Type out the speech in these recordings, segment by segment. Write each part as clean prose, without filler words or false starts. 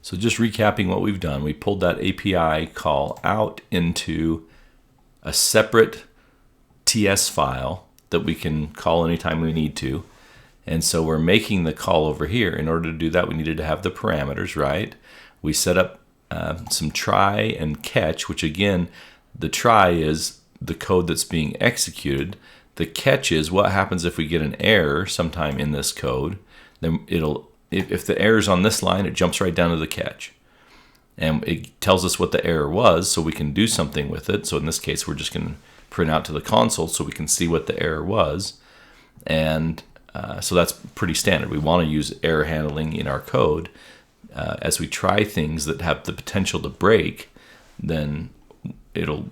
So just recapping what we've done, we pulled that API call out into a separate TS file that we can call anytime we need to. And so we're making the call over here. In order to do that, we needed to have the parameters, right? We set up some try and catch, which again, the try is the code that's being executed. The catch is what happens if we get an error sometime in this code. Then if the error is on this line, it jumps right down to the catch. And it tells us what the error was so we can do something with it. So in this case, we're just going to print out to the console so we can see what the error was. And so that's pretty standard. We want to use error handling in our code. As we try things that have the potential to break, then it'll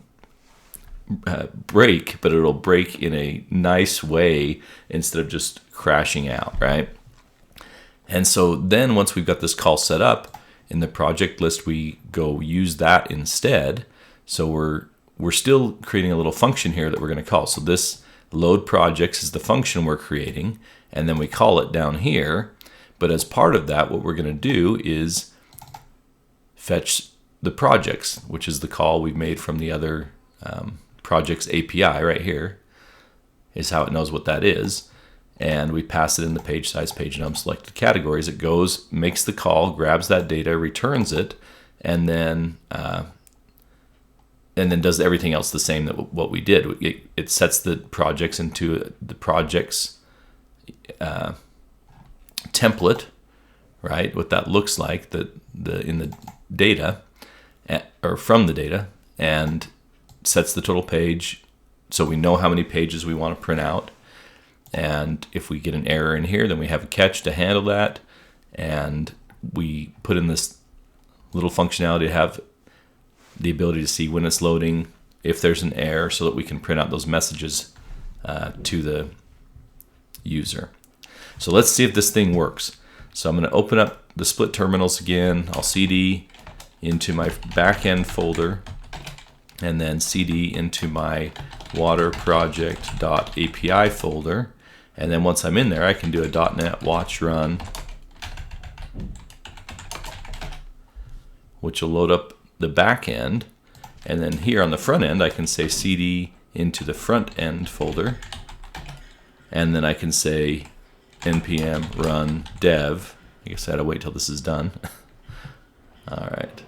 break, but it'll break in a nice way instead of just crashing out, right? And so then once we've got this call set up, in the project list, we go use that instead. So we're still creating a little function here that we're going to call. So this load projects is the function we're creating, and then we call it down here. But as part of that, what we're going to do is fetch the projects, which is the call we've made from the other projects API right here, is how it knows what that is. And we pass it in the page size, page num, selected categories. It goes, makes the call, grabs that data, returns it, and then does everything else the same that what we did. It sets the projects into the projects template, right? What that looks like in the data or from the data, and sets the total page so we know how many pages we want to print out. And if we get an error in here, then we have a catch to handle that. And we put in this little functionality to have the ability to see when it's loading, if there's an error, so that we can print out those messages to the user. So let's see if this thing works. So I'm going to open up the split terminals again. I'll CD into my backend folder, and then CD into my water project.api folder. And then once I'm in there, I can do a .NET watch run, which will load up the back end. And then here on the front end, I can say CD into the front end folder. And then I can say npm run dev. I guess I had to wait till this is done. All right.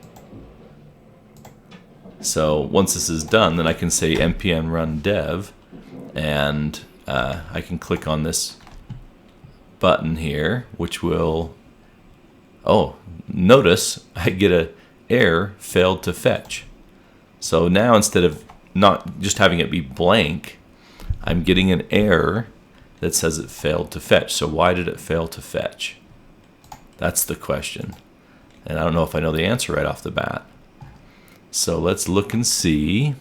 So once this is done, then I can say npm run dev, and I can click on this button here, which will, notice I get a error, failed to fetch. So now instead of not just having it be blank, I'm getting an error that says it failed to fetch. So why did it fail to fetch? That's the question. And I don't know if I know the answer right off the bat. So let's look and see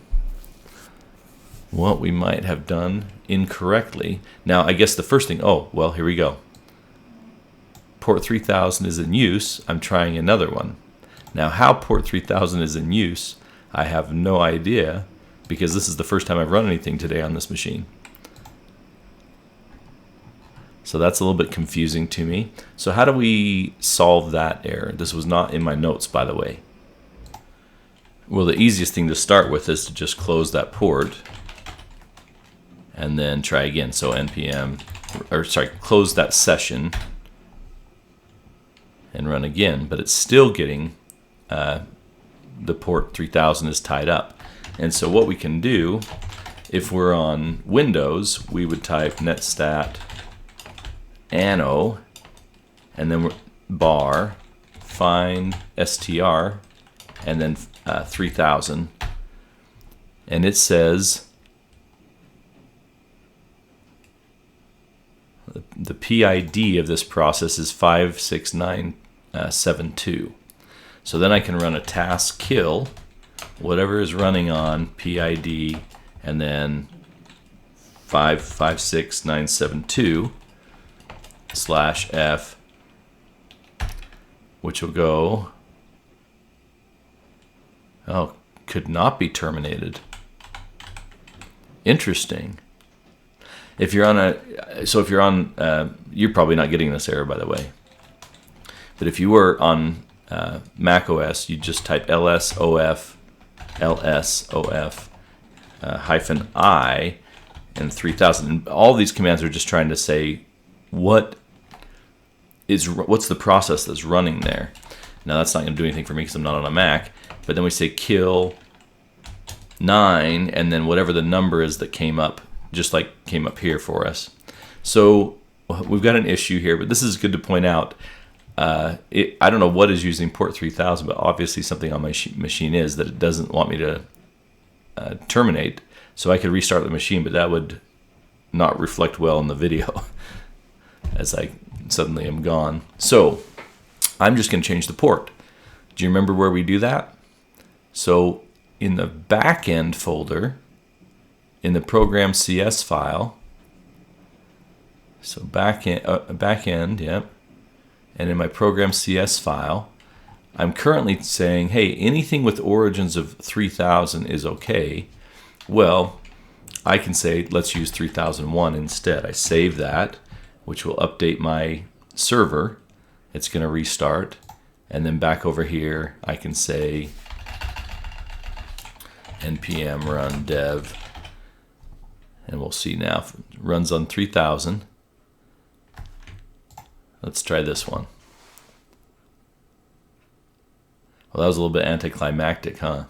what we might have done incorrectly. Now, I guess the first thing, here we go. Port 3000 is in use. I'm trying another one. Now, how port 3000 is in use, I have no idea, because this is the first time I've run anything today on this machine. So that's a little bit confusing to me. So how do we solve that error? This was not in my notes, by the way. Well, the easiest thing to start with is to just close that port and then try again. So close that session and run again, but it's still getting the port 3000 is tied up. And so what we can do, if we're on Windows, we would type netstat anno and then bar find str and then 3000, and it says the PID of this process is 56972. So then I can run a task kill whatever is running on PID and then 56972 /f, which will go, could not be terminated. Interesting. If you're on you're probably not getting this error, by the way. But if you were on Mac OS, you just type lsof hyphen I and 3000. And all these commands are just trying to say what's the process that's running there. Now that's not going to do anything for me because I'm not on a Mac. But then we say kill 9 and then whatever the number is that came up, just like came up here for us. So we've got an issue here, but this is good to point out. I don't know what is using port 3000, but obviously something on my machine is that it doesn't want me to terminate. So I could restart the machine, but that would not reflect well in the video as I suddenly am gone. So I'm just going to change the port. Do you remember where we do that? So in the backend folder, in the program CS file, so backend, yep. And in my program CS file, I'm currently saying, hey, anything with origins of 3000 is okay. Well, I can say, let's use 3001 instead. I save that, which will update my server. It's going to restart. And then back over here, I can say npm run dev. And we'll see now, if it runs on 3000. Let's try this one. Well, that was a little bit anticlimactic, huh?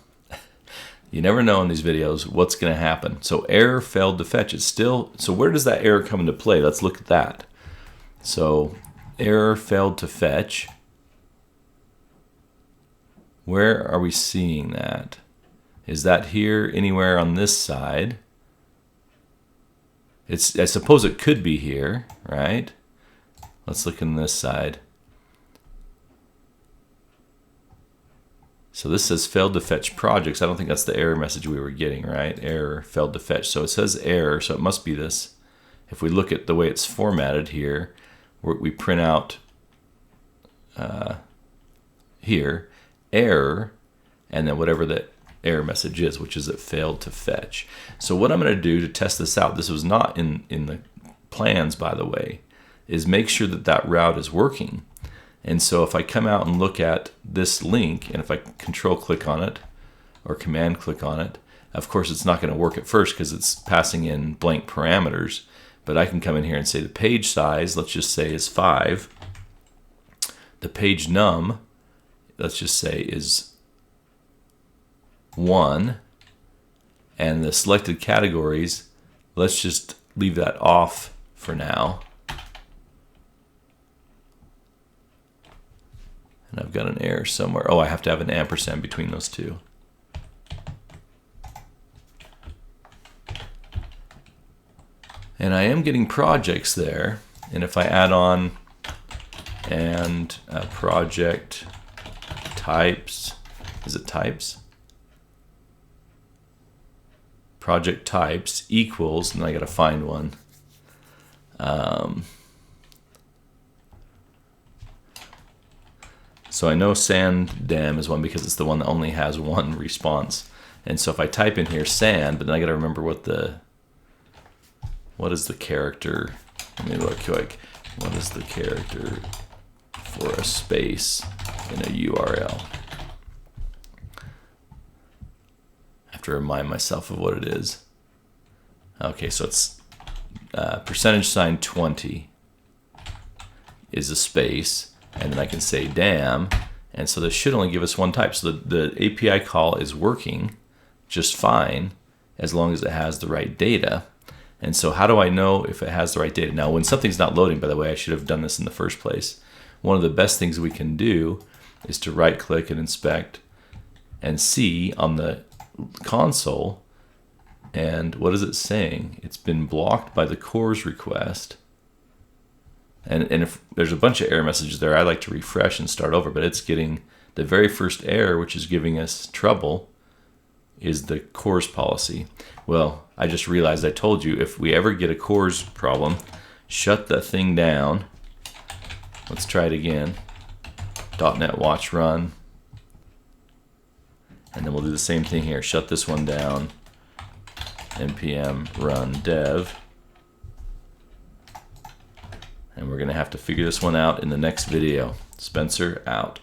You never know in these videos what's going to happen. So error failed to fetch. It's still, so where does that error come into play? Let's look at that. So error failed to fetch. Where are we seeing that? Is that here anywhere on this side? I suppose it could be here, right? Let's look on this side. So this says failed to fetch projects. I don't think that's the error message we were getting, right? Error failed to fetch. So it says error, so it must be this. If we look at the way it's formatted here, we print out here, error, and then whatever the error message is, which is it failed to fetch. So what I'm going to do to test this out, this was not in the plans, by the way, is make sure that that route is working. And so if I come out and look at this link, and if I control click on it or command click on it, of course it's not going to work at first because it's passing in blank parameters. But I can come in here and say the page size, let's just say is 5. The page num, let's just say is 1. And the selected categories, let's just leave that off for now. And I've got an error somewhere. Oh, I have to have an ampersand between those two. And I am getting projects there. And if I add on and project types, is it types? Project types equals, and I got to find one. So I know sand dam is one because it's the one that only has one response. And so if I type in here sand, but then I got to remember what is the character? Let me look quick. What is the character for a space in a URL? I have to remind myself of what it is. Okay, so it's %20 is a space. And then I can say dam, and so this should only give us one type. So the API call is working just fine as long as it has the right data. And so how do I know if it has the right data? Now, when something's not loading, by the way, I should have done this in the first place. One of the best things we can do is to right-click and inspect and see on the console. And what is it saying? It's been blocked by the CORS request. And if there's a bunch of error messages there, I like to refresh and start over, but it's getting the very first error, which is giving us trouble, is the CORS policy. Well, I just realized I told you if we ever get a CORS problem, shut the thing down. Let's try it again. .NET watch run. And then we'll do the same thing here. Shut this one down. npm run dev. And we're going to have to figure this one out in the next video. Spencer out.